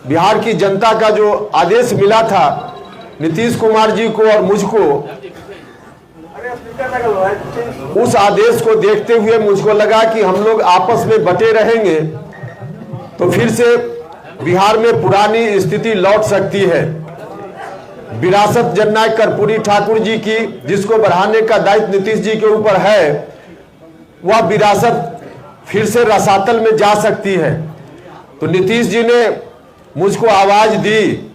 बिहार की जनता का जो आदेश मिला था नीतीश कुमार जी को और मुझको, उस आदेश को देखते हुए मुझको लगा कि हम लोग आपस में बटे रहेंगे तो फिर से बिहार में पुरानी स्थिति लौट सकती है। विरासत जननायक कर्पूरी ठाकुर जी की, जिसको बढ़ाने का दायित्व नीतीश जी के ऊपर है, वह विरासत फिर से रसातल में जा सकती है। तो नीतीश जी ने मुझको आवाज दी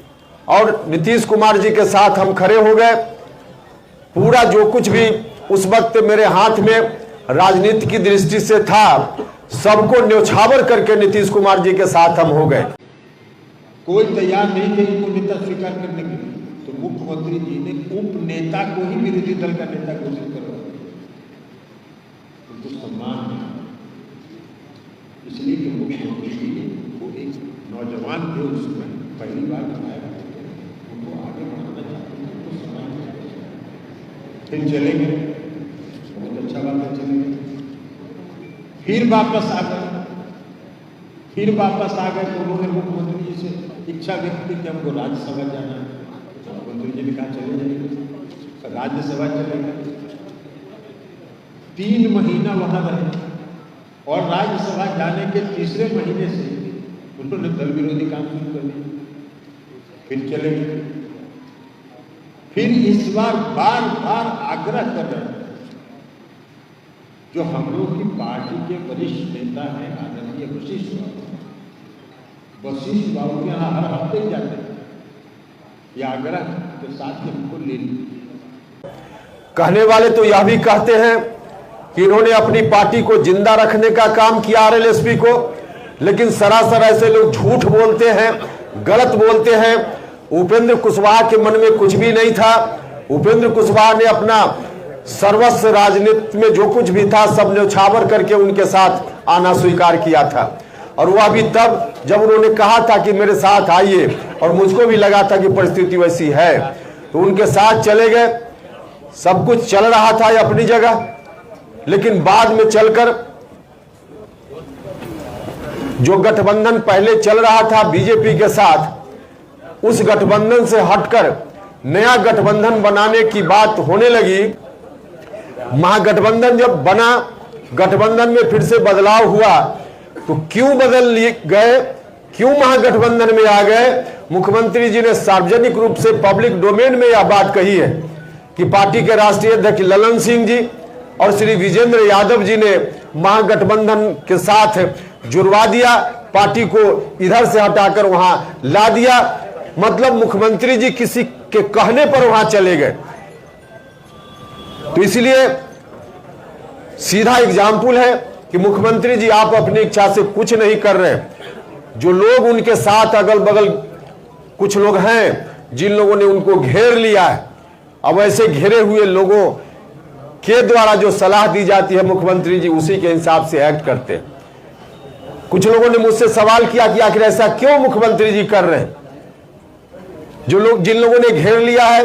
और नीतीश कुमार जी के साथ हम खड़े हो गए। पूरा जो कुछ भी उस वक्त मेरे हाथ में राजनीति की दृष्टि से था, सबको न्यौछावर करके नीतीश कुमार जी के साथ हम हो गए। कोई तैयार नहीं थे इनको नेता स्वीकार करने के लिए, तो मुख्यमंत्री जी ने उप नेता को ही विरोधी दल का नेता घोषित करवा उनको सम्मान है। इसलिए कि मुख्यमंत्री जी को एक नौजवान थे, उस समय पहली बार बनाया उनको आगे बढ़ाना चाहते थे, उनको सम्मान फिर चले गए। बहुत अच्छा बात है, चले गए। फिर वापस आ गए, तो उन्होंने मुख्यमंत्री जी से इच्छा व्यक्त की कि हमको राज्यसभा जाना है। मुख्यमंत्री जी ने कहा चले जाइए, राज्यसभा चले गए। 3 महीना वहां रहे और राज्यसभा जाने के तीसरे महीने से उन्होंने दल विरोधी काम शुरू कर दिया। फिर चले गए। फिर इस बार बार बार आग्रह कर रहे हैं, जो हम लोग की पार्टी के वरिष्ठ नेता हैं आदरणीय वशिष्ठ बाबू के यहाँ हर हफ्ते जाते हैं, ये आग्रह के साथ ही हमको ले ली। कहने वाले तो यह भी कहते हैं कि इन्होंने अपनी पार्टी को जिंदा रखने का काम किया आरएलएसपी को, लेकिन सरासर ऐसे लोग झूठ बोलते हैं, गलत बोलते हैं। उपेंद्र कुशवाहा के मन में कुछ भी नहीं था। उपेंद्र कुशवाहा ने अपना सर्वस्व राजनीति में जो कुछ भी था सब न्यौछावर करके उनके साथ आना स्वीकार किया था। और वह भी तब जब उन्होंने कहा था कि मेरे साथ आइए, और मुझको भी लगा था कि परिस्थिति वैसी है, तो उनके साथ चले गए। सब कुछ चल रहा था अपनी जगह, लेकिन बाद में चलकर जो गठबंधन पहले चल रहा था बीजेपी के साथ, उस गठबंधन से हटकर नया गठबंधन बनाने की बात होने लगी। महागठबंधन जब बना, गठबंधन में फिर से बदलाव हुआ, तो क्यों बदल गए, क्यों महागठबंधन में आ गए? मुख्यमंत्री जी ने सार्वजनिक रूप से पब्लिक डोमेन में यह बात कही है कि पार्टी के राष्ट्रीय अध्यक्ष ललन सिंह जी और श्री विजेंद्र यादव जी ने महागठबंधन के साथ जुड़वा दिया, पार्टी को इधर से हटाकर वहां ला दिया। मतलब मुख्यमंत्री जी किसी के कहने पर वहां चले गए। तो इसलिए सीधा एग्जाम्पल है कि मुख्यमंत्री जी आप अपनी इच्छा से कुछ नहीं कर रहे। जो लोग उनके साथ अगल बगल कुछ लोग हैं जिन लोगों ने उनको घेर लिया है, अब ऐसे घेरे हुए लोगों के द्वारा जो सलाह दी जाती है मुख्यमंत्री जी उसी के हिसाब से एक्ट करते हैं। कुछ लोगों ने मुझसे सवाल किया कि आखिर ऐसा क्यों मुख्यमंत्री जी कर रहे हैं? जो लोग जिन लोगों ने घेर लिया है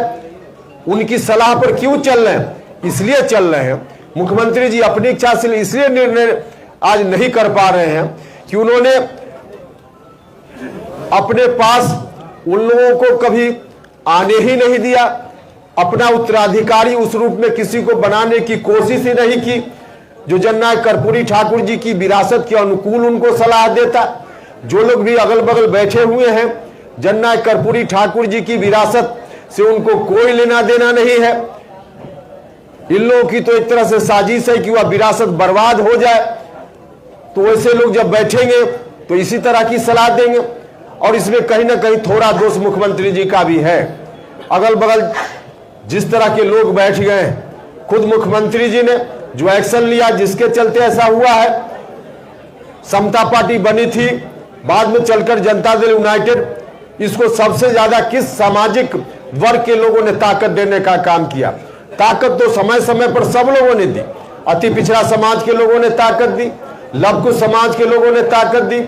उनकी सलाह पर क्यों चल रहे हैं? इसलिए चल रहे हैं। मुख्यमंत्री जी अपनी इच्छा से इसलिए निर्णय आज नहीं कर पा रहे हैं कि उन्होंने अपने पास उन लोगों को कभी आने ही नहीं दिया, अपना उत्तराधिकारी उस रूप में किसी को बनाने की कोशिश ही नहीं की जो जननायक कर्पूरी ठाकुर जी की विरासत के अनुकूल उनको सलाह देता। जो लोग भी अगल बगल बैठे हुए हैं, जननायक कर्पूरी ठाकुर जी की विरासत से उनको कोई लेना देना नहीं है। इन लोगों की तो एक तरह से साजिश है कि वह विरासत बर्बाद हो जाए। तो वैसे लोग जब बैठेंगे तो इसी तरह की सलाह देंगे, और इसमें कहीं ना कहीं थोड़ा दोष मुख्यमंत्री जी का भी है। अगल बगल जिस तरह के लोग बैठ गए, खुद मुख्यमंत्री जी ने जो एक्शन लिया जिसके चलते ऐसा हुआ है। समता पार्टी बनी थी, बाद में चलकर जनता दल यूनाइटेड, इसको सबसे ज्यादा किस सामाजिक वर्ग के लोगों ने ताकत देने का काम किया? ताकत तो समय समय पर सब लोगों ने दी। अति पिछड़ा समाज के लोगों ने ताकत दी, लघु समाज के लोगों ने ताकत दी,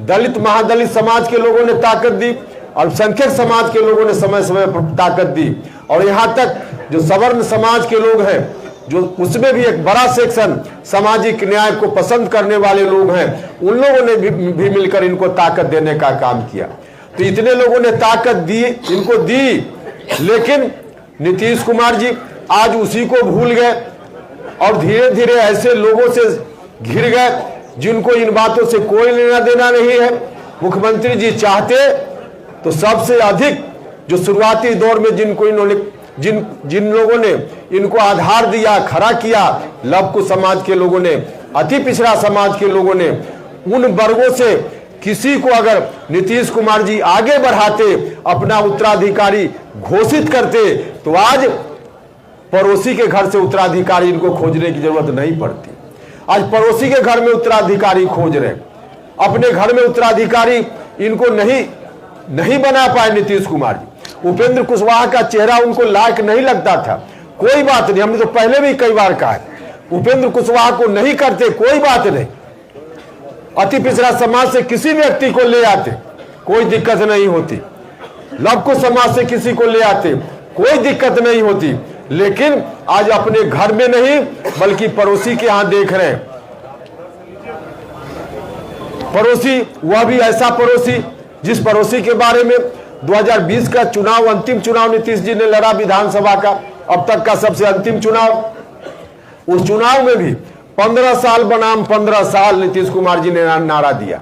दलित महादलित समाज के लोगों ने ताकत दी, अल्पसंख्यक समाज के लोगों ने समय समय पर ताकत दी, और यहां तक जो सवर्ण समाज के लोग हैं, जो उसमें भी एक बड़ा सेक्शन सामाजिक न्याय को पसंद करने वाले लोग हैं, उन लोगों ने भी मिलकर इनको ताकत देने का काम किया। तो इतने लोगों ने ताकत दी, इनको दी, लेकिन नीतीश कुमार जी आज उसी को भूल गए और धीरे धीरे ऐसे लोगों से घिर गए जिनको इन बातों से कोई लेना देना नहीं है। मुख्यमंत्री जी चाहते तो सबसे अधिक जो शुरुआती दौर में जिनको इन्होंने जिन लोगों ने इनको आधार दिया, खड़ा किया, लवकुश समाज के लोगों ने, अति पिछड़ा समाज के लोगों ने, उन वर्गों से किसी को अगर नीतीश कुमार जी आगे बढ़ाते, अपना उत्तराधिकारी घोषित करते, तो आज पड़ोसी के घर से उत्तराधिकारी इनको खोजने की जरूरत नहीं पड़ती। आज पड़ोसी के घर में उत्तराधिकारी खोज रहे, अपने घर में उत्तराधिकारी इनको नहीं बना पाए नीतीश कुमार जी। उपेंद्र कुशवाहा का चेहरा उनको लायक नहीं लगता था, कोई बात नहीं, हमने तो पहले भी कई बार कहा है, उपेंद्र कुशवाहा को नहीं करते कोई बात नहीं, अति पिछड़ा समाज से किसी व्यक्ति को ले आते कोई दिक्कत नहीं होती, लवकुश समाज से किसी को ले आते कोई दिक्कत नहीं होती, लेकिन आज अपने घर में नहीं बल्कि पड़ोसी के यहां देख रहे हैं। पड़ोसी, वह भी ऐसा पड़ोसी जिस पड़ोसी के बारे में 2020 का चुनाव, अंतिम चुनाव नीतीश जी ने लड़ा विधानसभा का, अब तक का सबसे अंतिम चुनाव, उस चुनाव में भी 15 साल बनाम 15 साल नीतीश कुमार जी ने नारा दिया।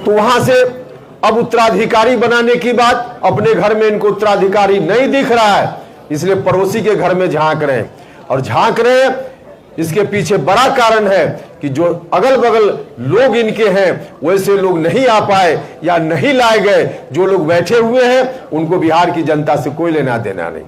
तो वहां से अब उत्तराधिकारी बनाने की बात, अपने घर में इनको उत्तराधिकारी नहीं दिख रहा है, इसलिए पड़ोसी के घर में झांक रहे हैं। और झांक रहे हैं, इसके पीछे बड़ा कारण है कि जो अगल बगल लोग इनके हैं वैसे लोग नहीं आ पाए या नहीं लाए गए, जो लोग बैठे हुए हैं उनको बिहार की जनता से कोई लेना देना नहीं।